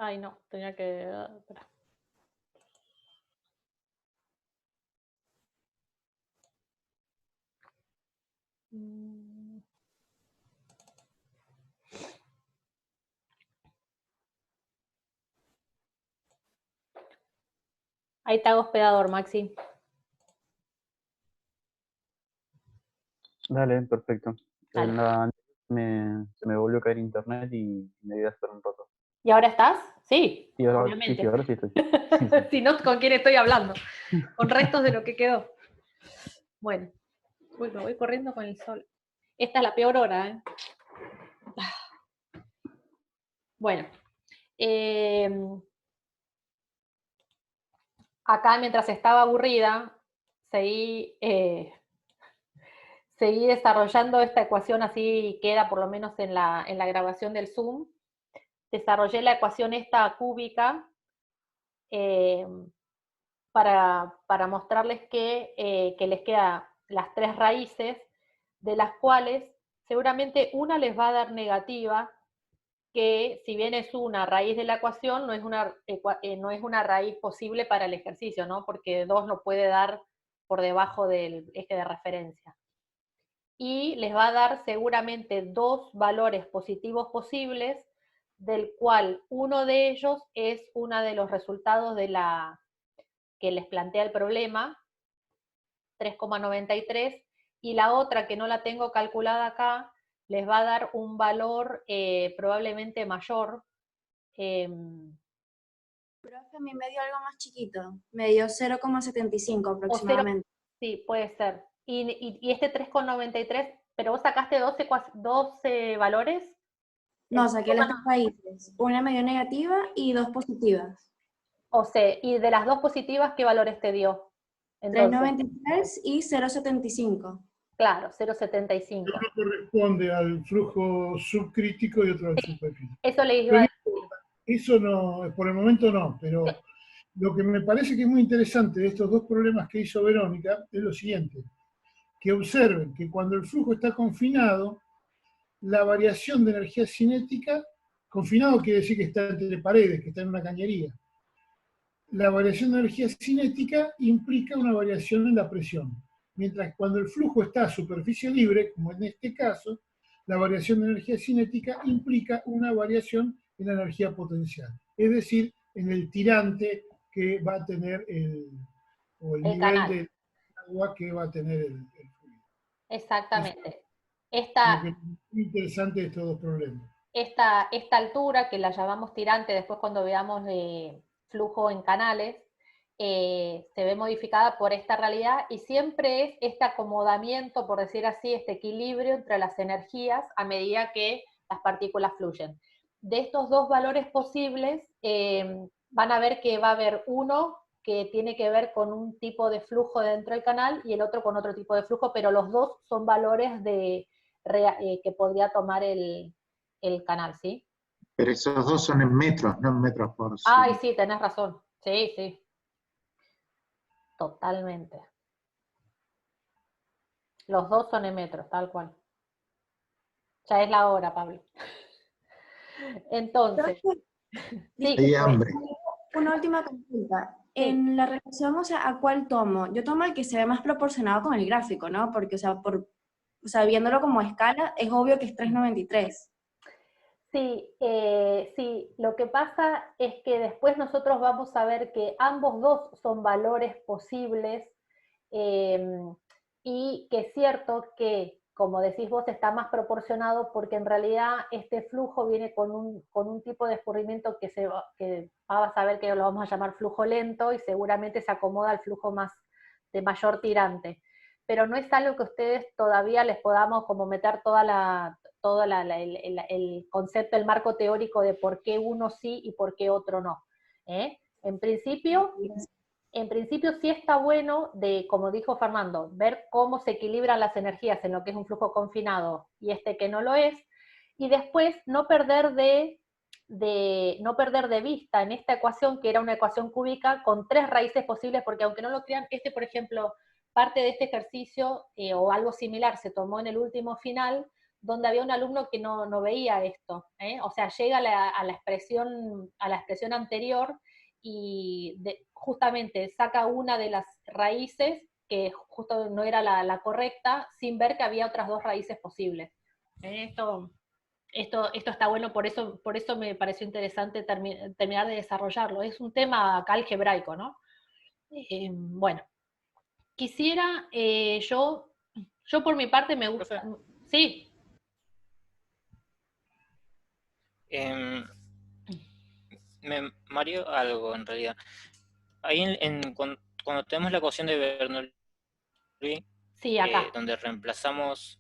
Ay, no, tenía que... espera. Ahí te hago hospedador, Maxi. Dale, perfecto. Dale. En la se me volvió a caer internet y me voy a hacer un rato. ¿Y ahora estás? Sí, Sí, ahora, obviamente. ahora sí estoy. Sí, sí. Si no, ¿con quién estoy hablando? Con restos de lo que quedó. Bueno, uy, me voy corriendo con el sol. Esta es la peor hora, ¿eh? Bueno, acá mientras estaba aburrida, seguí, seguí desarrollando esta ecuación, así queda por lo menos en la grabación del Zoom. Desarrollé la ecuación esta cúbica eh, para mostrarles que les quedan las tres raíces, de las cuales seguramente una les va a dar negativa, que si bien es una raíz de la ecuación, no es una raíz posible para el ejercicio, ¿no? Porque 2 no puede dar por debajo del eje de referencia. Y les va a dar seguramente 2 valores positivos posibles, del cual uno de ellos es uno de los resultados de la que les plantea el problema, 3,93, y la otra que no la tengo calculada acá, les va a dar un valor probablemente mayor. Profe, a mí me dio algo más chiquito, me dio 0,75 aproximadamente. Sí, puede ser. Y este 3,93, pero vos sacaste 12 valores. No, saqué las dos raíces, una me dio negativa y 2 positivas. O sea, y de las 2 positivas, ¿qué valores te dio? Entonces, 3,93 y 0,75. claro, 0,75. Uno corresponde al flujo subcrítico y otro al supercrítico. Eso le iba a decir. Eso no, por el momento no, pero lo que me parece que es muy interesante de estos dos problemas que hizo Verónica es lo siguiente, que observen que cuando el flujo está confinado, la variación de energía cinética, confinado quiere decir que está entre paredes, que está en una cañería. La variación de energía cinética implica una variación en la presión, mientras que cuando el flujo está a superficie libre, como en este caso, la variación de energía cinética implica una variación en la energía potencial, es decir, en el tirante que va a tener el nivel Canal. de agua que va a tener el fluido. Exactamente. Lo que es muy interesante de estos dos problemas. Esta altura, que la llamamos tirante, después cuando veamos flujo en canales, se ve modificada por esta realidad, y siempre es este acomodamiento, por decir así, este equilibrio entre las energías a medida que las partículas fluyen. De estos dos valores posibles, van a ver que va a haber uno que tiene que ver con un tipo de flujo dentro del canal y el otro con otro tipo de flujo, pero los dos son valores que podría tomar el canal, ¿sí? Pero esos dos son en metros, no en metros por Ay, segundo. sí, tenés razón. Sí, sí. Totalmente. Los dos son en metros, tal cual. Ya es la hora, Pablo. Entonces, sí. Hay hambre. Una última consulta. En la relación, o sea, ¿a cuál tomo? Yo tomo el que se ve más proporcionado con el gráfico, ¿no? Porque, o sea, viéndolo como escala, es obvio que es 3,93. Sí, sí, lo que pasa es que después nosotros vamos a ver que ambos dos son valores posibles, y que es cierto que, como decís vos, está más proporcionado porque en realidad este flujo viene con un tipo de escurrimiento que vas a ver que lo vamos a llamar flujo lento, y seguramente se acomoda al flujo más de mayor tirante. Pero no es algo que ustedes todavía les podamos como meter el concepto, el marco teórico de por qué uno sí y por qué otro no. En principio sí está bueno, como dijo Fernando, ver cómo se equilibran las energías en lo que es un flujo confinado y este que no lo es, y después no perder de vista en esta ecuación, que era una ecuación cúbica con 3 raíces posibles, porque aunque no lo crean, por ejemplo, parte de este ejercicio o algo similar se tomó en el último final, donde había un alumno que no veía esto, ¿eh? O sea, llega a la expresión anterior y justamente saca una de las raíces que justo no era la correcta, sin ver que había otras dos raíces posibles. Esto está bueno, por eso me pareció interesante terminar de desarrollarlo. Es un tema acá algebraico, ¿no? Bueno, quisiera yo por mi parte me gusta... Profe. Sí. Me mareó algo en realidad. Ahí cuando tenemos la ecuación de Bernoulli, Sí, acá. donde reemplazamos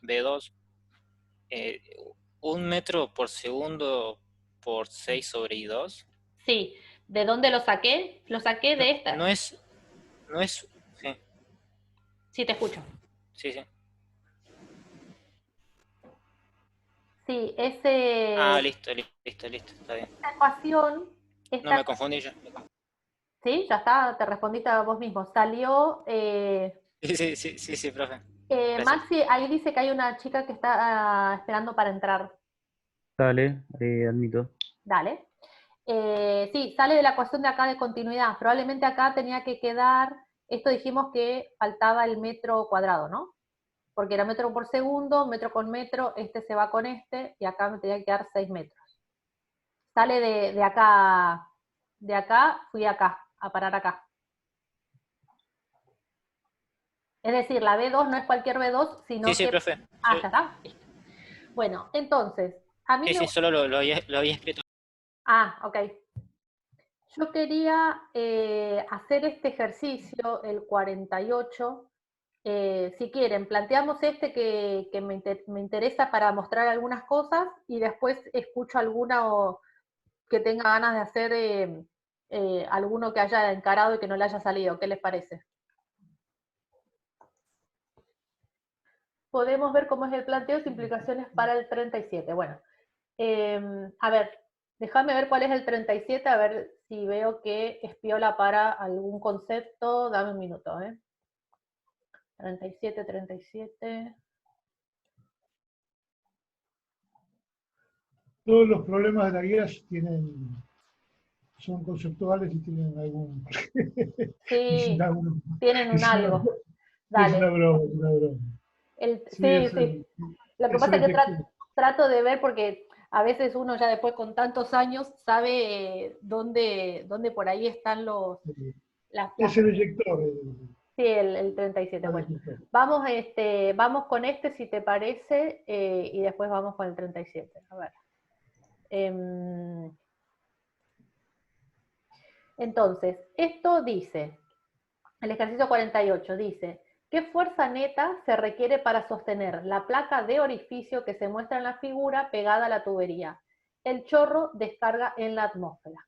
B2, 1 metro por segundo por 6 sobre I2. Sí, ¿de dónde lo saqué? Lo saqué de esta. No es, sí, Sí, te escucho. sí. Sí, Listo, está bien. esta ecuación... No, me confundí yo. Sí, ya está, te respondiste a vos mismo. Salió... Sí, profe. Gracias. Maxi, ahí dice que hay una chica que está esperando para entrar. Dale, admito. Dale. Sí, sale de la ecuación de acá de continuidad. Probablemente acá tenía que quedar, esto dijimos que faltaba el metro cuadrado, ¿no? Porque era metro por segundo, metro con metro, este se va con este, y acá me tenía que quedar 6 metros. Sale de acá, fui acá, a parar acá. Es decir, la B2 no es cualquier B2, sino Sí, que... profe. Ah, ya está. Listo. Bueno, entonces, a mí Sí, solo lo había escrito. Ah, ok. Yo quería hacer este ejercicio, el 48. Si quieren, planteamos este que me interesa para mostrar algunas cosas y después escucho alguna que tenga ganas de hacer alguno que haya encarado y que no le haya salido. ¿Qué les parece? Podemos ver cómo es el planteo y implicaciones para el 37. Bueno, a ver, déjame ver cuál es el 37, a ver si veo que es piola para algún concepto. Dame un minuto, 37. Todos los problemas de la guía son conceptuales y tienen algún... Sí, tienen un algo. Es una Dale. broma, es una broma. Sí. Lo que pasa es que trato de ver porque a veces uno ya después con tantos años sabe dónde por ahí están Es el eyector. Sí, el 37. Bueno, vamos con este si te parece y después vamos con el 37. A ver. Entonces, esto dice, el ejercicio 48 dice, ¿qué fuerza neta se requiere para sostener la placa de orificio que se muestra en la figura pegada a la tubería? El chorro descarga en la atmósfera.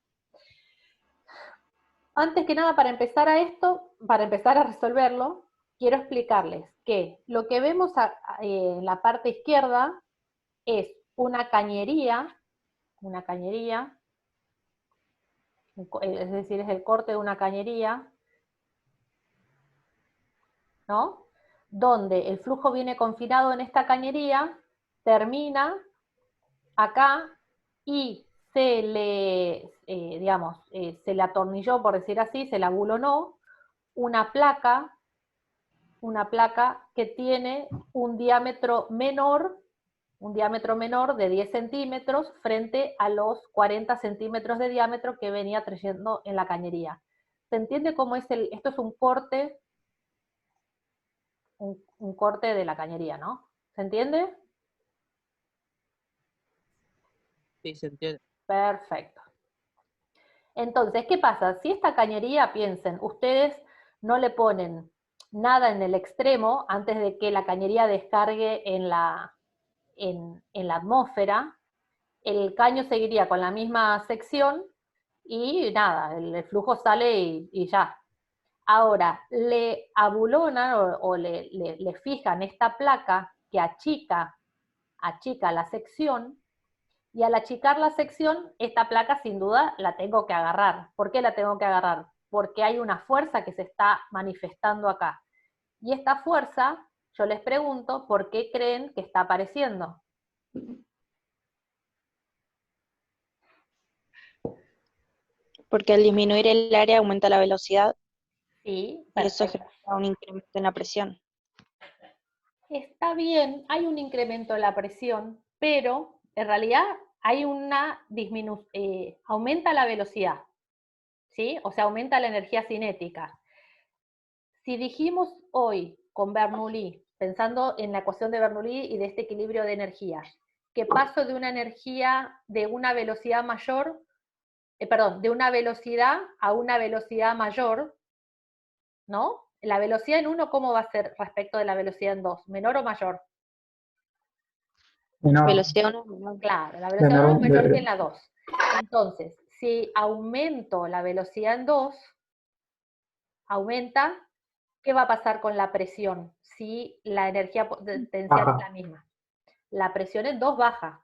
Antes que nada, para empezar a resolverlo, quiero explicarles que lo que vemos en la parte izquierda es una cañería, es decir, es el corte de una cañería, ¿no? Donde el flujo viene confinado en esta cañería, termina acá y se le atornilló, por decir así, se le abulonó una placa que tiene un diámetro menor de 10 centímetros frente a los 40 centímetros de diámetro que venía trayendo en la cañería. ¿Se entiende cómo es esto es un corte? Un corte de la cañería, ¿no? ¿Se entiende? Sí, se entiende. Perfecto. Entonces, ¿qué pasa? Si esta cañería, piensen, ustedes no le ponen nada en el extremo antes de que la cañería descargue en la atmósfera, el caño seguiría con la misma sección y nada, el flujo sale y ya. Ahora, le abulonan o le fijan esta placa que achica la sección, y al achicar la sección, esta placa sin duda la tengo que agarrar. ¿Por qué la tengo que agarrar? Porque hay una fuerza que se está manifestando acá. Y esta fuerza yo les pregunto, ¿por qué creen que está apareciendo? Porque al disminuir el área aumenta la velocidad Sí, y eso perfecto. genera un incremento en la presión. Está bien, hay un incremento de la presión, pero en realidad hay una aumenta la velocidad, ¿sí? O sea, aumenta la energía cinética. Si dijimos hoy con Bernoulli, pensando en la ecuación de Bernoulli y de este equilibrio de energía, que paso de una energía de una velocidad mayor, de una velocidad a una velocidad mayor, ¿no? La velocidad en 1, ¿cómo va a ser respecto de la velocidad en 2? ¿Menor o mayor? Menor. Velocidad 1 menor. Claro, la velocidad Menor, 1 es menor que en la 2. Entonces, si aumento la velocidad en 2, aumenta, ¿qué va a pasar con la presión si la energía potencial es la misma? La presión en 2 baja,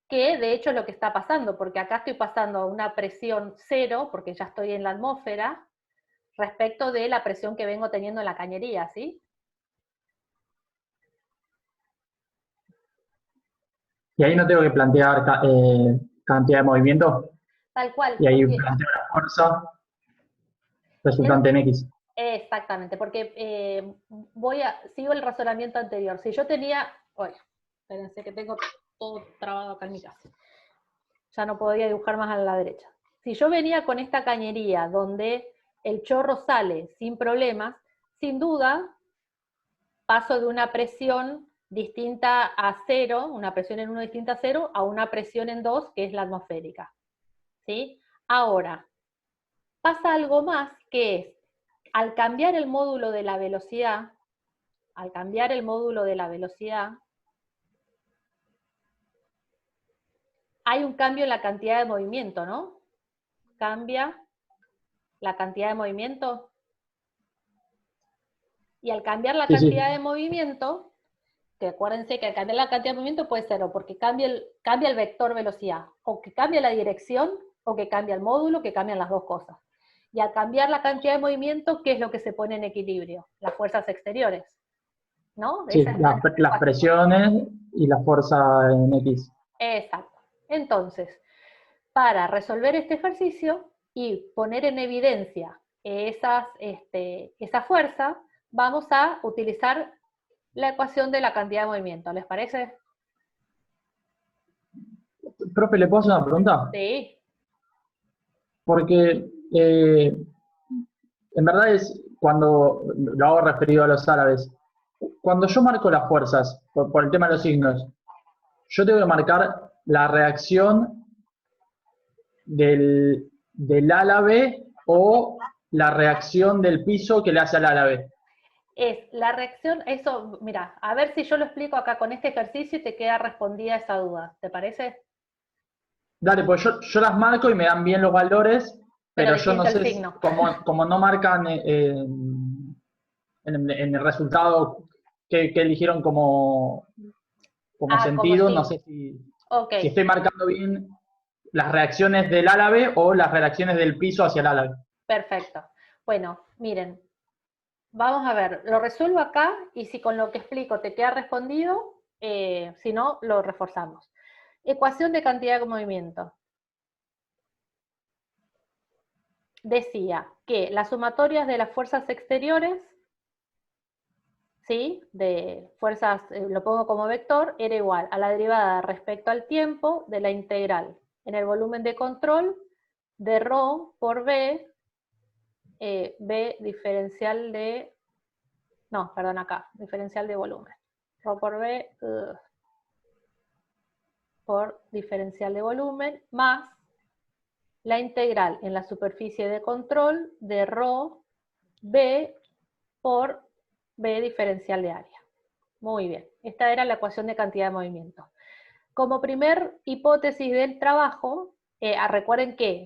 que de hecho es lo que está pasando, porque acá estoy pasando a una presión 0, porque ya estoy en la atmósfera, respecto de la presión que vengo teniendo en la cañería, ¿sí? Y ahí no tengo que plantear cantidad de movimiento. Tal cual. Y ahí Porque planteo la fuerza resultante en X. exactamente, porque sigo el razonamiento anterior. Si yo tenía, oye, espérense que tengo todo trabado acá en mi casa. Ya no podía dibujar más a la derecha. Si yo venía con esta cañería donde el chorro sale sin problemas, sin duda paso de una presión distinta a 0, una presión en 1 distinta a 0, a una presión en 2, que es la atmosférica. ¿Sí? Ahora, pasa algo más, que es, al cambiar el módulo de la velocidad, hay un cambio en la cantidad de movimiento, ¿no? Cambia la cantidad de movimiento. Y al cambiar la cantidad de movimiento, que acuérdense que al cambiar la cantidad de movimiento puede ser o porque cambia el vector velocidad, o que cambia la dirección, o que cambia el módulo, que cambian las dos cosas. Y al cambiar la cantidad de movimiento, ¿qué es lo que se pone en equilibrio? Las fuerzas exteriores, ¿no? Sí, las presiones y la fuerza en X. Exacto. Entonces, para resolver este ejercicio y poner en evidencia esa fuerza, vamos a utilizar la ecuación de la cantidad de movimiento. ¿Les parece? Profe, ¿le puedo hacer una pregunta? Sí. Porque en verdad es cuando lo hago referido a los árabes. Cuando yo marco las fuerzas, por el tema de los signos, yo tengo que marcar la reacción del árabe o la reacción del piso que le hace al árabe. Es la reacción, eso, mira, a ver si yo lo explico acá con este ejercicio y te queda respondida esa duda, ¿te parece? Dale, pues yo las marco y me dan bien los valores, pero yo no sé, signo. como no marcan en el resultado que eligieron como sentido, como no sé si Okay. estoy marcando bien las reacciones del árabe o las reacciones del piso hacia el árabe. Perfecto. Bueno, miren, vamos a ver, lo resuelvo acá y si con lo que explico te queda respondido, si no, lo reforzamos. Ecuación de cantidad de movimiento. Decía que las sumatorias de las fuerzas exteriores, ¿sí? De fuerzas, lo pongo como vector, era igual a la derivada respecto al tiempo de la integral en el volumen de control de ρ por B, B diferencial de, no, perdón, acá, diferencial de volumen. ρ por B por diferencial de volumen, más la integral en la superficie de control de ρ B por B diferencial de área. Muy bien, esta era la ecuación de cantidad de movimiento. Como primer hipótesis del trabajo, recuerden que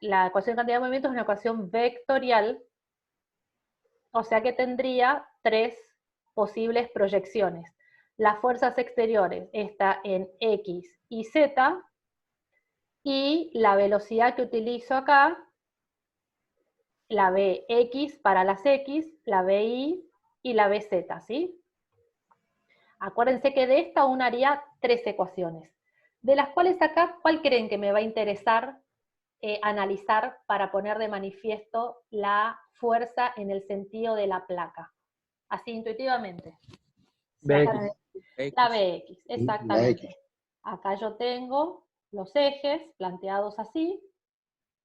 la ecuación de cantidad de movimiento es una ecuación vectorial, o sea que tendría 3 posibles proyecciones. Las fuerzas exteriores está en X y Z, y la velocidad que utilizo acá, la Vx para las X, la Vy y la Vz, ¿sí? Acuérdense que de esta uno haría 3 ecuaciones, de las cuales acá, ¿cuál creen que me va a interesar analizar para poner de manifiesto la fuerza en el sentido de la placa? Así intuitivamente. BX. La BX, La exactamente. X. Acá yo tengo los ejes planteados así,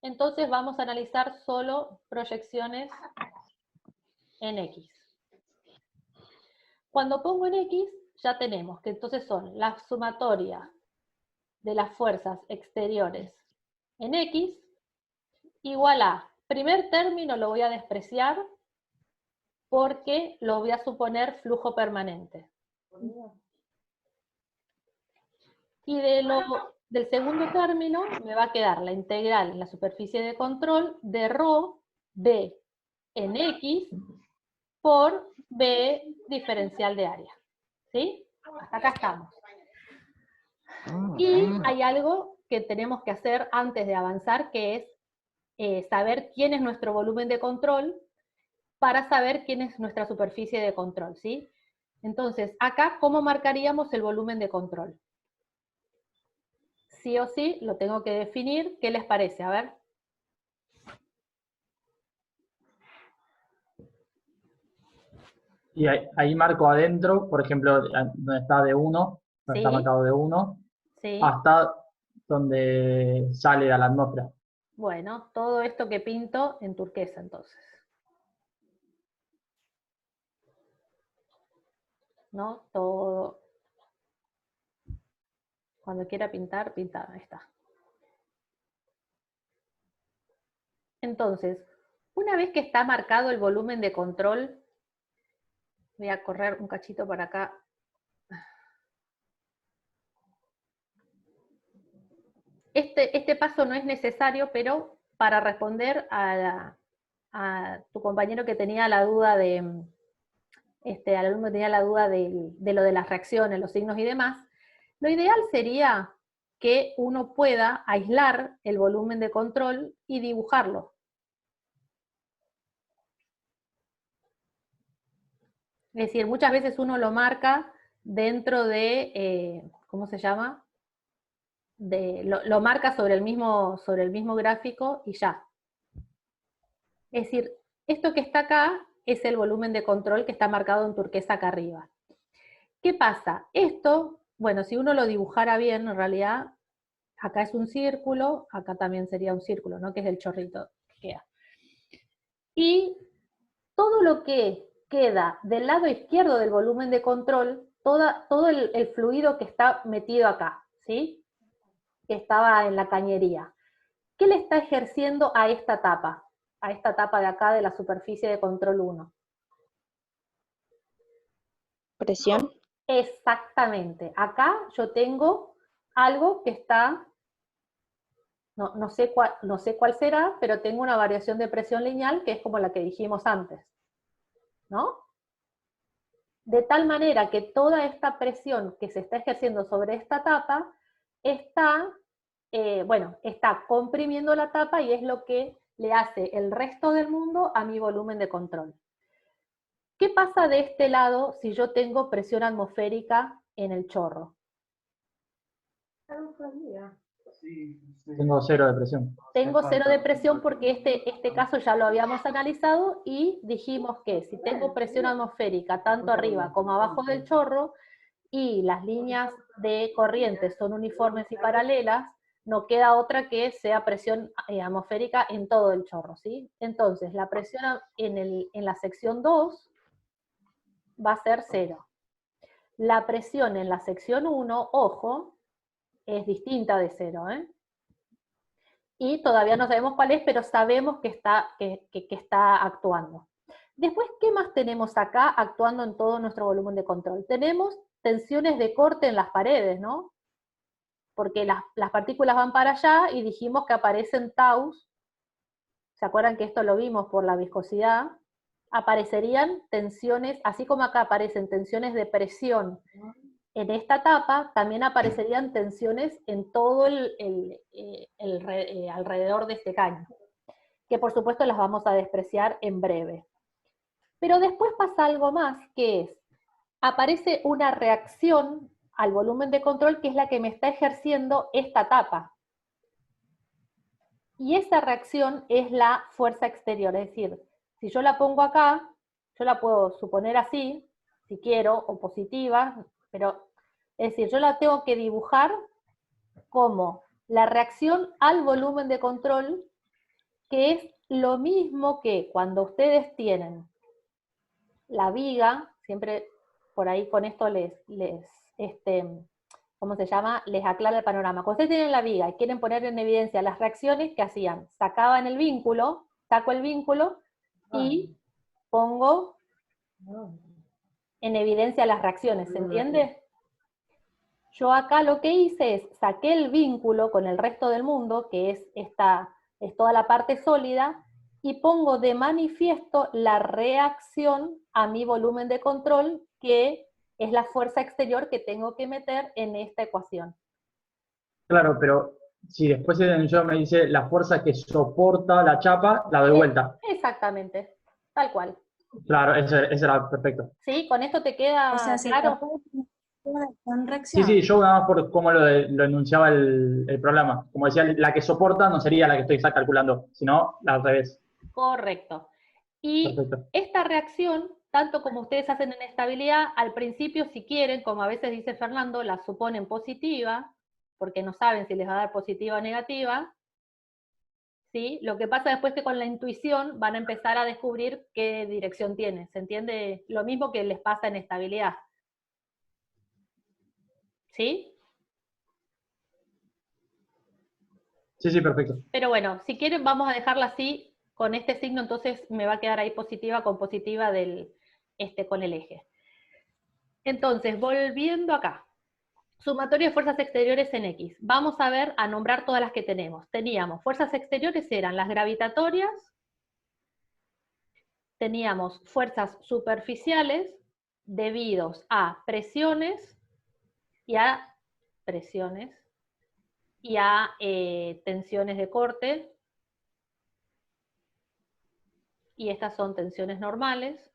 entonces vamos a analizar solo proyecciones en X. Cuando pongo en X, ya tenemos que entonces son la sumatoria de las fuerzas exteriores en X igual a, primer término lo voy a despreciar porque lo voy a suponer flujo permanente. Y del segundo término me va a quedar la integral en la superficie de control de ρ b en X por B diferencial de área. ¿Sí? Hasta acá estamos. Y hay algo que tenemos que hacer antes de avanzar, que es saber quién es nuestro volumen de control para saber quién es nuestra superficie de control, ¿sí? Entonces, acá, ¿cómo marcaríamos el volumen de control? Sí o sí, lo tengo que definir. ¿Qué les parece? A ver. Y ahí marco adentro, por ejemplo, donde está de 1, donde está Sí. marcado de 1, Sí. hasta donde sale a la atmósfera. Bueno, todo esto que pinto en turquesa, entonces. ¿No? Todo. Cuando quiera pintar, pintar. Ahí está. Entonces, una vez que está marcado el volumen de control, voy a correr un cachito para acá. Este paso no es necesario, pero para responder a tu compañero que tenía la duda al alumno que tenía la duda de lo de las reacciones, los signos y demás, lo ideal sería que uno pueda aislar el volumen de control y dibujarlo. Es decir, muchas veces uno lo marca dentro de, ¿cómo se llama? Lo marca sobre el mismo gráfico y ya. Es decir, esto que está acá es el volumen de control que está marcado en turquesa acá arriba. ¿Qué pasa? Esto, bueno, si uno lo dibujara bien, en realidad, acá es un círculo, acá también sería un círculo, ¿no? Que es el chorrito que queda. Y todo lo que queda del lado izquierdo del volumen de control, todo el fluido que está metido acá, ¿sí? Que estaba en la cañería. ¿Qué le está ejerciendo a esta tapa? A esta tapa de acá de la superficie de control 1. Presión. Exactamente. Acá yo tengo algo que está, no sé cuál será, pero tengo una variación de presión lineal que es como la que dijimos antes, ¿no? De tal manera que toda esta presión que se está ejerciendo sobre esta tapa está, está comprimiendo la tapa y es lo que le hace el resto del mundo a mi volumen de control. ¿Qué pasa de este lado si yo tengo presión atmosférica en el chorro? Tengo 0 de presión. Tengo 0 de presión porque este caso ya lo habíamos analizado y dijimos que si tengo presión atmosférica tanto arriba como abajo del chorro y las líneas de corriente son uniformes y paralelas, no queda otra que sea presión atmosférica en todo el chorro, ¿sí? Entonces, la presión en la sección 2 va a ser 0. La presión en la sección 1, ojo, es distinta de 0, ¿eh? Y todavía no sabemos cuál es, pero sabemos que está actuando. Después, ¿qué más tenemos acá actuando en todo nuestro volumen de control? Tenemos tensiones de corte en las paredes, ¿no? Porque las partículas van para allá y dijimos que aparecen taus. ¿Se acuerdan que esto lo vimos por la viscosidad? Aparecerían tensiones, así como acá aparecen tensiones de presión en esta tapa, también aparecerían tensiones en todo alrededor de este caño, que por supuesto las vamos a despreciar en breve. Pero después pasa algo más, que es, aparece una reacción al volumen de control que es la que me está ejerciendo esta tapa. Y esa reacción es la fuerza exterior, es decir, si yo la pongo acá, yo la puedo suponer así, si quiero, o positiva, pero es decir, yo la tengo que dibujar como la reacción al volumen de control, que es lo mismo que cuando ustedes tienen la viga, siempre por ahí con esto ¿cómo se llama? Les aclara el panorama. Cuando ustedes tienen la viga y quieren poner en evidencia las reacciones que hacían, sacaban el vínculo, saco el vínculo y pongo en evidencia las reacciones, ¿se entiende? Yo acá lo que hice es, saqué el vínculo con el resto del mundo, que es toda la parte sólida, y pongo de manifiesto la reacción a mi volumen de control, que es la fuerza exterior que tengo que meter en esta ecuación. Claro, pero si después el yo me dice la fuerza que soporta la chapa, la doy vuelta. Exactamente, tal cual. Claro, eso era perfecto. ¿Sí? ¿Con esto te queda O sea, si claro? son Sí, reacción. sí, yo nada más por cómo lo enunciaba el programa. Como decía, la que soporta no sería la que estoy calculando, sino la al revés. Correcto. Y Perfecto. esta reacción, tanto como ustedes hacen en estabilidad, al principio si quieren, como a veces dice Fernando, la suponen positiva, porque no saben si les va a dar positiva o negativa, ¿sí? Lo que pasa después que con la intuición van a empezar a descubrir qué dirección tiene, ¿se entiende? Lo mismo que les pasa en estabilidad. ¿Sí? Sí, sí, perfecto. Pero bueno, si quieren vamos a dejarla así, con este signo, entonces me va a quedar ahí positiva con positiva con el eje. Entonces, volviendo acá. Sumatoria de fuerzas exteriores en X. Vamos a ver, a nombrar todas las que tenemos. Teníamos, fuerzas exteriores eran las gravitatorias, teníamos fuerzas superficiales debidos a presiones y a tensiones de corte, y estas son tensiones normales.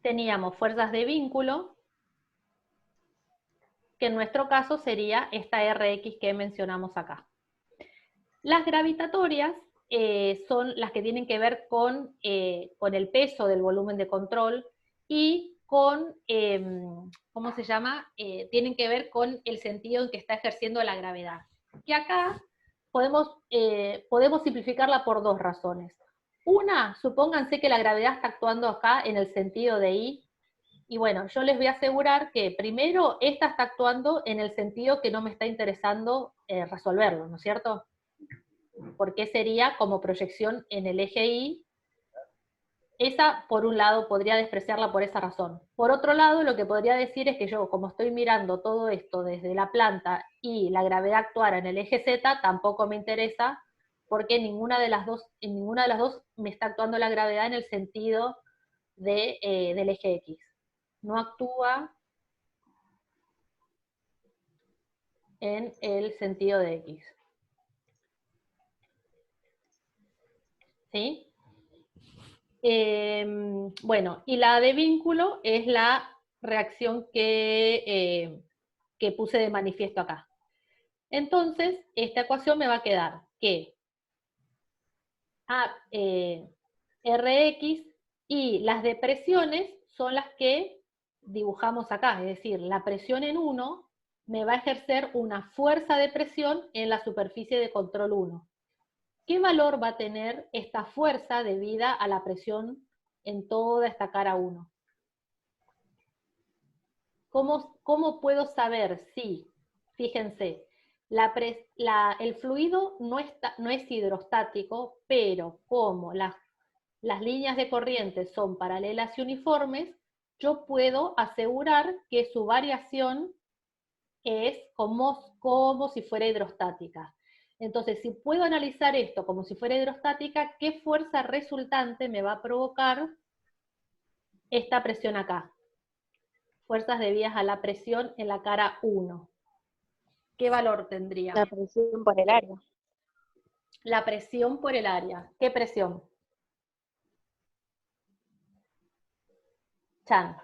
Teníamos fuerzas de vínculo, que en nuestro caso sería esta Rx que mencionamos acá. Las gravitatorias son las que tienen que ver con el peso del volumen de control y con, ¿cómo se llama? Tienen que ver con el sentido en que está ejerciendo la gravedad. Que acá podemos simplificarla por dos razones. Una, supónganse que la gravedad está actuando acá en el sentido de I, y bueno, yo les voy a asegurar que primero esta está actuando en el sentido que no me está interesando resolverlo, ¿no es cierto? Porque sería como proyección en el eje Y. Esa, por un lado, podría despreciarla por esa razón. Por otro lado, lo que podría decir es que yo, como estoy mirando todo esto desde la planta y la gravedad actuara en el eje Z, tampoco me interesa, porque en ninguna de las dos me está actuando la gravedad en el sentido del eje X. No actúa en el sentido de X. ¿Sí? Bueno, y la de vínculo es la reacción que puse de manifiesto acá. Entonces, esta ecuación me va a quedar que Rx y las depresiones son las que dibujamos acá, es decir, la presión en 1 me va a ejercer una fuerza de presión en la superficie de control 1. ¿Qué valor va a tener esta fuerza debida a la presión en toda esta cara 1? ¿Cómo puedo saber si, fíjense, el fluido no es hidrostático, pero como las líneas de corriente son paralelas y uniformes, yo puedo asegurar que su variación es como si fuera hidrostática. Entonces, si puedo analizar esto como si fuera hidrostática, ¿qué fuerza resultante me va a provocar esta presión acá? Fuerzas debidas a la presión en la cara 1. ¿Qué valor tendría? La presión por el área. La presión por el área. ¿Qué presión? Chan.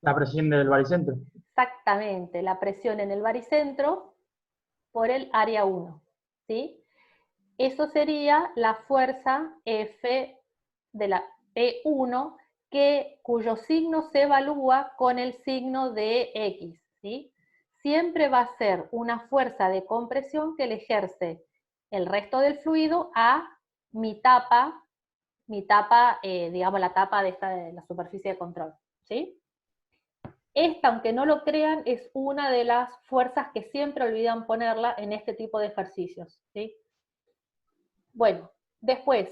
La presión del baricentro. Exactamente, la presión en el baricentro por el área 1, ¿sí? Eso sería la fuerza F de la P1, cuyo signo se evalúa con el signo de X, ¿sí? Siempre va a ser una fuerza de compresión que le ejerce el resto del fluido a mi tapa, digamos la tapa de la superficie de control, ¿sí? Esta, aunque no lo crean, es una de las fuerzas que siempre olvidan ponerla en este tipo de ejercicios, ¿sí? Bueno, después,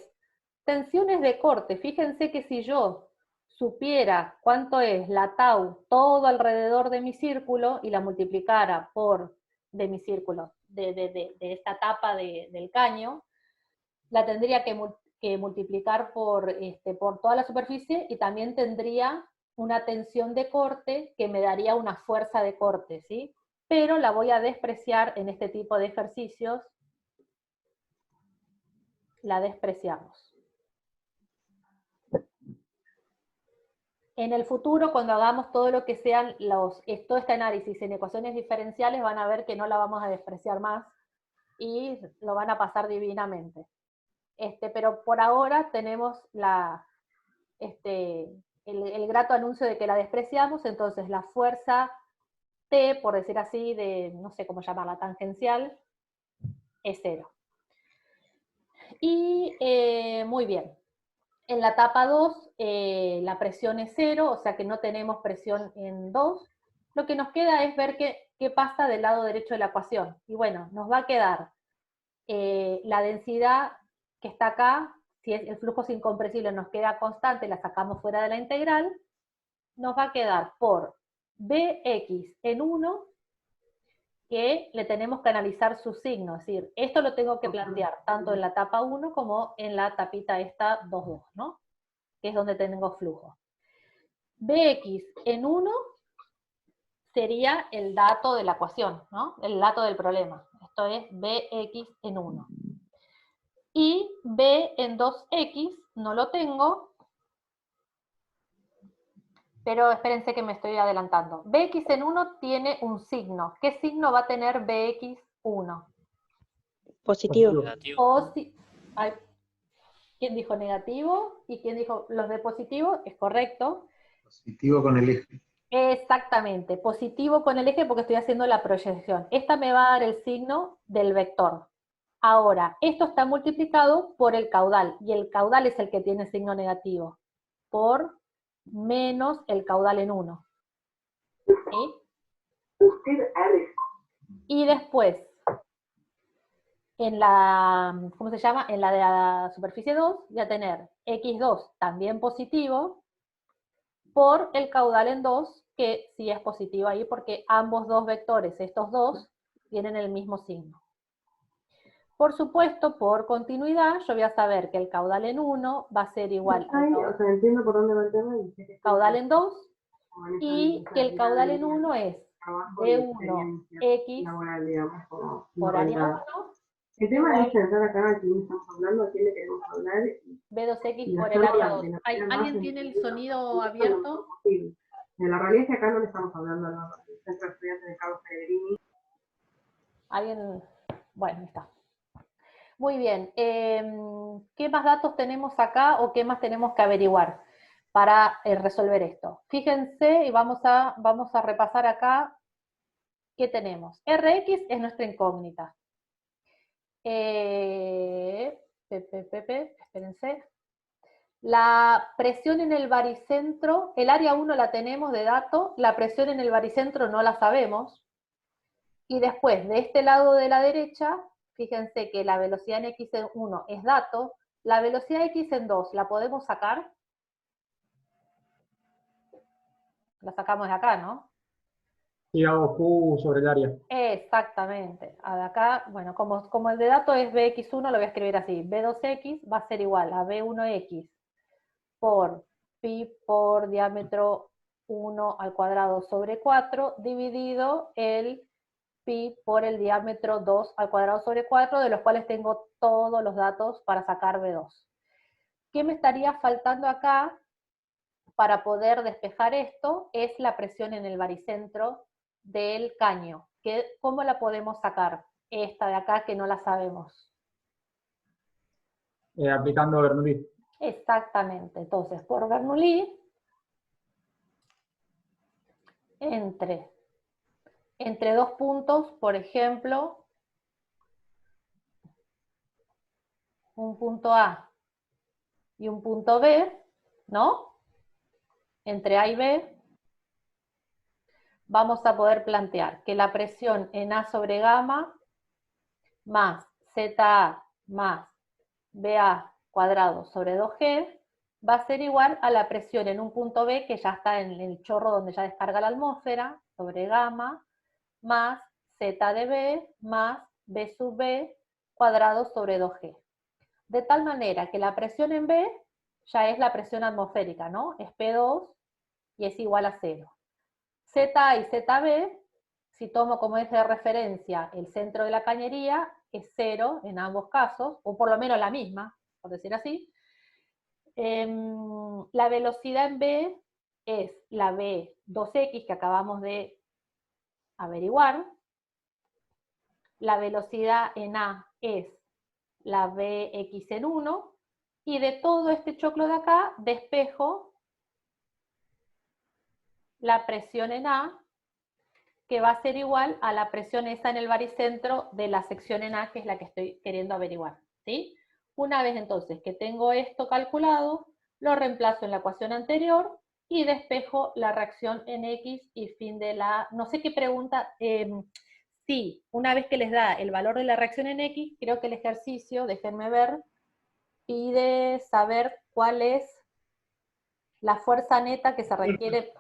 tensiones de corte. Fíjense que si yo supiera cuánto es la tau todo alrededor de mi círculo y la multiplicara por, de mi círculo, de esta tapa del caño, la tendría que multiplicar por toda la superficie y también tendría una tensión de corte que me daría una fuerza de corte, ¿sí? Pero la voy a despreciar en este tipo de ejercicios. La despreciamos. En el futuro, cuando hagamos todo lo que sean todo este análisis en ecuaciones diferenciales, van a ver que no la vamos a despreciar más y lo van a pasar divinamente. Pero por ahora tenemos el grato anuncio de que la despreciamos, entonces la fuerza T, por decir así, no sé cómo llamarla, tangencial, es 0. Y muy bien. En la etapa 2, la presión es 0, o sea que no tenemos presión en 2. Lo que nos queda es ver qué pasa del lado derecho de la ecuación. Y bueno, nos va a quedar la densidad que está acá, si el flujo es incompresible nos queda constante, la sacamos fuera de la integral, nos va a quedar por Bx en 1, que le tenemos que analizar su signo, es decir, esto lo tengo que plantear tanto en la etapa 1 como en la tapita esta 2,2, ¿no? Que es donde tengo flujo. Bx en 1 sería el dato de la ecuación, ¿no? El dato del problema. Esto es Bx en 1. Y B en 2x no lo tengo, pero espérense que me estoy adelantando. Bx en 1 tiene un signo. ¿Qué signo va a tener Bx1? Positivo. Negativo. ¿Quién dijo negativo? ¿Y quién dijo los de positivo? Es correcto. Positivo con el eje. Exactamente, positivo con el eje porque estoy haciendo la proyección. Esta me va a dar el signo del vector. Ahora, esto está multiplicado por el caudal, y el caudal es el que tiene signo negativo, por menos el caudal en 1. ¿Sí? Y después, en la, ¿cómo se llama? En la de la superficie 2, voy a tener x2 también positivo, por el caudal en 2, que sí es positivo ahí, porque ambos dos vectores, estos dos, tienen el mismo signo. Por supuesto, por continuidad, yo voy a saber que el caudal en 1 va a ser igual al caudal en 2, y que el caudal en 1 es B1X por área 1, el tema es entrar acá a quién estamos hablando, a quién le queremos hablar. B2X por el área 2. ¿Alguien tiene el sonido abierto? La realidad es que acá no le estamos hablando al Centro de Estudiantes de Carlos Pellegrini. ¿Alguien? Bueno, ahí está. Muy bien. ¿Qué más datos tenemos acá o qué más tenemos que averiguar para resolver esto? Fíjense y vamos a repasar acá qué tenemos. Rx es nuestra incógnita. Espérense. La presión en el baricentro, el área 1 la tenemos de dato, la presión en el baricentro no la sabemos. Y después, de este lado de la derecha, fíjense que la velocidad en x en 1 es dato, la velocidad x en 2, ¿la podemos sacar? La sacamos de acá, ¿no? Sí, hago Q sobre el área. Exactamente. De acá, bueno, como el de dato es bx1, lo voy a escribir así. B2x va a ser igual a b1x por pi por diámetro 1 al cuadrado sobre 4, dividido el pi por el diámetro 2 al cuadrado sobre 4, de los cuales tengo todos los datos para sacar B2. ¿Qué me estaría faltando acá? para poder despejar esto es la presión en el baricentro del caño. ¿Cómo la podemos sacar? Esta de acá que no la sabemos. Aplicando Bernoulli. Exactamente. Entonces, por Bernoulli, entre dos puntos, por ejemplo, un punto A y un punto B, ¿no? Entre A y B, vamos a poder plantear que la presión en A sobre gamma más ZA más BA cuadrado sobre 2G va a ser igual a la presión en un punto B que ya está en el chorro donde ya descarga la atmósfera, sobre gamma, más Z de B más B sub B cuadrado sobre 2G. De tal manera que la presión en B ya es la presión atmosférica, ¿no? Es P2 y es igual a 0. ZA y ZB, si tomo como eje de referencia el centro de la cañería, es 0 en ambos casos, o por lo menos la misma, por decir así. La velocidad en B es la B2X que acabamos de averiguar. La velocidad en A es la Bx en 1, y de todo este choclo de acá despejo la presión en A, que va a ser igual a la presión esa en el baricentro de la sección en A, que es la que estoy queriendo averiguar, ¿sí? Una vez entonces que tengo esto calculado, lo reemplazo en la ecuación anterior y despejo la reacción en X y fin de la... No sé qué pregunta... sí, una vez que les da el valor de la reacción en X, creo que el ejercicio, déjenme ver, pide saber cuál es la fuerza neta que se requiere.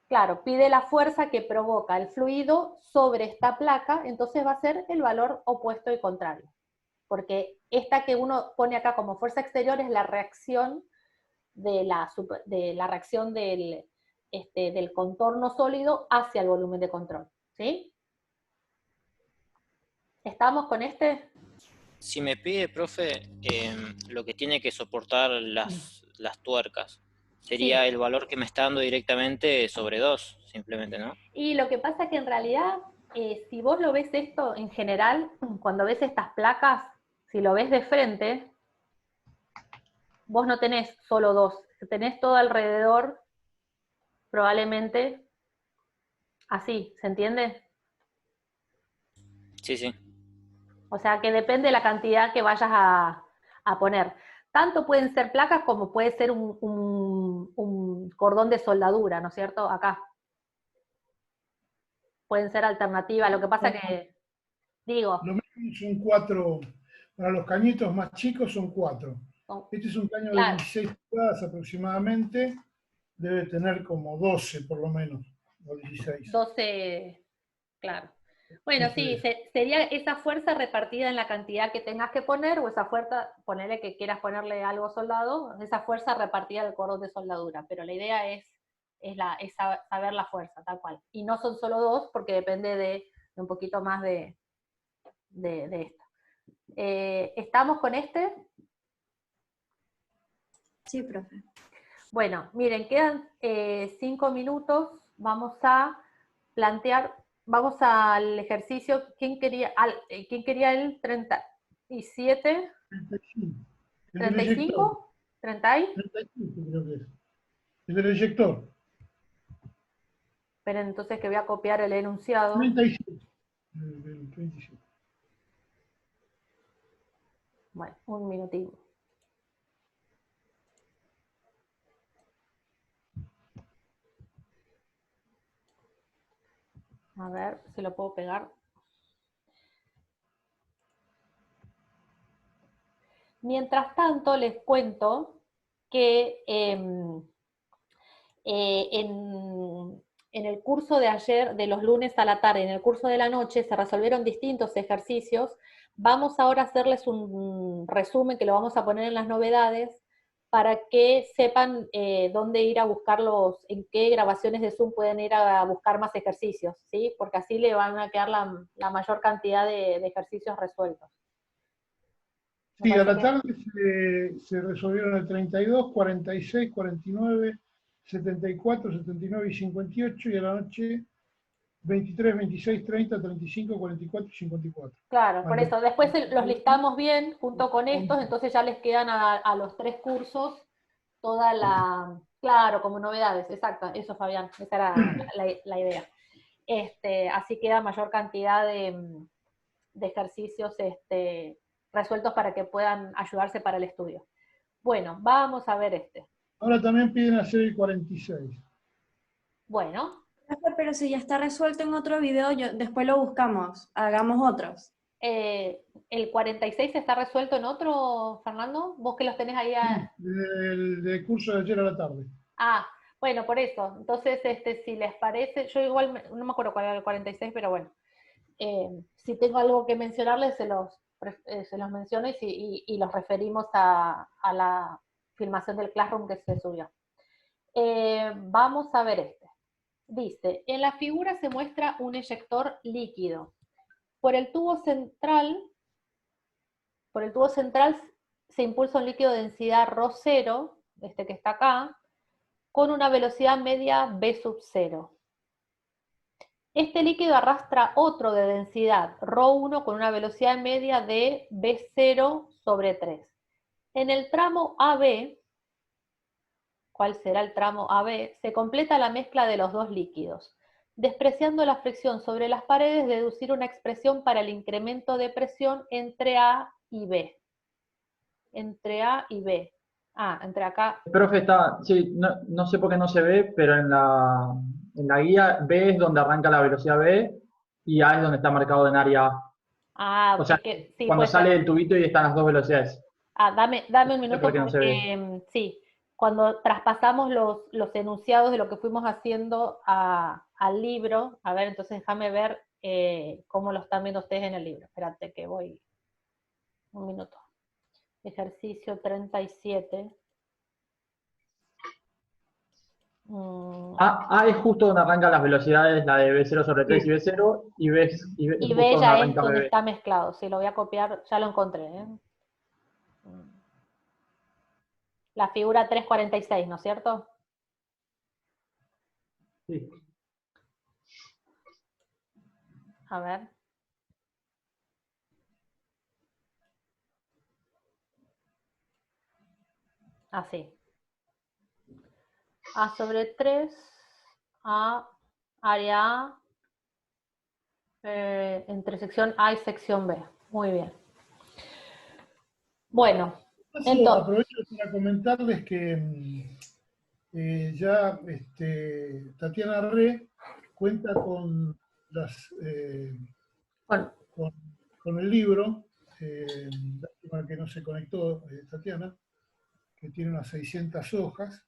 Claro, pide la fuerza que provoca el fluido sobre esta placa, entonces va a ser el valor opuesto y contrario. Porque esta que uno pone acá como fuerza exterior es la reacción de la reacción del contorno sólido hacia el volumen de control, ¿sí? ¿Estamos con este? Si me pide, profe, lo que tiene que soportar las tuercas, sería Sí. el valor que me está dando directamente sobre 2, simplemente, ¿no? Y lo que pasa es que en realidad, si vos lo ves esto en general, cuando ves estas placas, si lo ves de frente, vos no tenés solo 2, tenés todo alrededor, probablemente, así, ¿se entiende? Sí, sí. O sea que depende de la cantidad que vayas a poner. Tanto pueden ser placas como puede ser un cordón de soldadura, ¿no es cierto? Acá. Pueden ser alternativas, lo que pasa que, digo... Lo menos son 4, para los cañitos más chicos son 4. Este es un caño de 16 pulgadas aproximadamente, debe tener como 12 por lo menos, o 16. 12, claro. Bueno, sí, sería esa fuerza repartida en la cantidad que tengas que poner, o esa fuerza, ponerle que quieras ponerle algo soldado, esa fuerza repartida del cordón de soldadura, pero la idea es saber la fuerza, tal cual. Y no son solo 2, porque depende de un poquito más de esto. ¿Estamos con este? Sí, profe. Bueno, miren, quedan 5 minutos, vamos a plantear, vamos al ejercicio, ¿quién quería el 37? 35. ¿35? ¿30? 35 creo que es. El del eyector. Esperen, entonces que voy a copiar el enunciado. 37. El 37. Bueno, un minutito. A ver si lo puedo pegar. Mientras tanto, les cuento que en el curso de ayer, de los lunes a la tarde, en el curso de la noche, se resolvieron distintos ejercicios. Vamos ahora a hacerles un resumen que lo vamos a poner en las novedades para que sepan dónde ir a buscarlos, en qué grabaciones de Zoom pueden ir a buscar más ejercicios, ¿sí? Porque así le van a quedar la mayor cantidad de ejercicios resueltos. Sí, a la tarde se resolvieron el 32, 46, 49, 74, 79 y 58, y a la noche 23, 26, 30, 35, 44 y 54. Claro, por eso. Después los listamos bien junto con estos, 11. entonces ya les quedan a los 3 cursos toda la... Claro, como novedades, exacto, eso Fabián, esa era la idea. Así queda mayor cantidad de ejercicios resueltos para que puedan ayudarse para el estudio. Bueno, vamos a ver Ahora también piden hacer el 46. Bueno. Pero si ya está resuelto en otro video, después lo buscamos, hagamos otros. ¿El 46 está resuelto en otro, Fernando? ¿Vos que los tenés ahí? Del curso de ayer a la tarde. Ah, bueno, por eso. Entonces, si les parece, yo igual no me acuerdo cuál era el 46, pero bueno. Si tengo algo que mencionarles, se los menciono y los referimos a la filmación del Classroom que se subió. Vamos a ver Dice, en la figura se muestra un eyector líquido. Por el tubo central se impulsa un líquido de densidad ρ0, que está acá, con una velocidad media v sub 0. Este líquido arrastra otro de densidad ρ1 con una velocidad media de v0 sobre 3. En el tramo AB, ¿cuál será el tramo AB? Se completa la mezcla de los dos líquidos. Despreciando la fricción sobre las paredes, deducir una expresión para el incremento de presión entre A y B. Entre A y B. Entre acá. Profe, sí, no sé por qué no se ve, pero en la guía B es donde arranca la velocidad B y A es donde está marcado en área A. O sea, sí, cuando sale el tubito y están las dos velocidades. Dame un minuto porque no se ve. porque sí, cuando traspasamos los enunciados de lo que fuimos haciendo al libro, a ver, entonces déjame ver cómo lo están viendo ustedes en el libro. Espérate que voy un minuto. Ejercicio 37. A es justo donde arrancan las velocidades, la de B0 sobre 3 y B0, y B es justo B donde ya es arranca donde BB. está mezclado. Si lo voy a copiar, ya lo encontré. La figura 346, ¿no es cierto? Sí. A ver. Así. A sobre 3, A, área A, entre sección A y sección B. Muy bien. Bueno, entonces... Aprovecho para comentarles que ya Tatiana Re cuenta con con el libro, lástima que no se conectó Tatiana, que tiene unas 600 hojas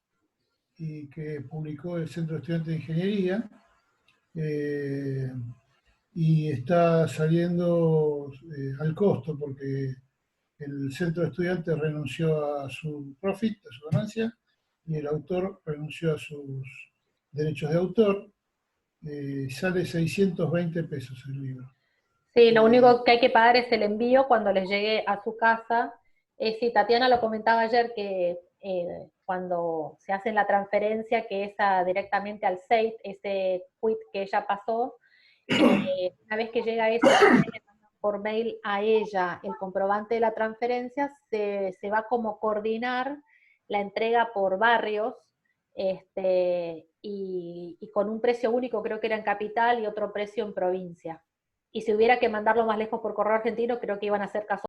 y que publicó el Centro de Estudiantes de Ingeniería, y está saliendo al costo porque el Centro de Estudiantes renunció a su profit, a su ganancia, y el autor renunció a sus derechos de autor. Sale 620 pesos el libro. Sí, lo único que hay que pagar es el envío cuando les llegue a su casa. Sí, Tatiana lo comentaba ayer que cuando se hace la transferencia, que es directamente al SAFE, ese quit que ella pasó, una vez que llega eso, por mail a ella el comprobante de la transferencia, se va a como coordinar la entrega por barrios, y con un precio único, creo que era en capital y otro precio en provincia. Y si hubiera que mandarlo más lejos por correo argentino, creo que iban a hacer caso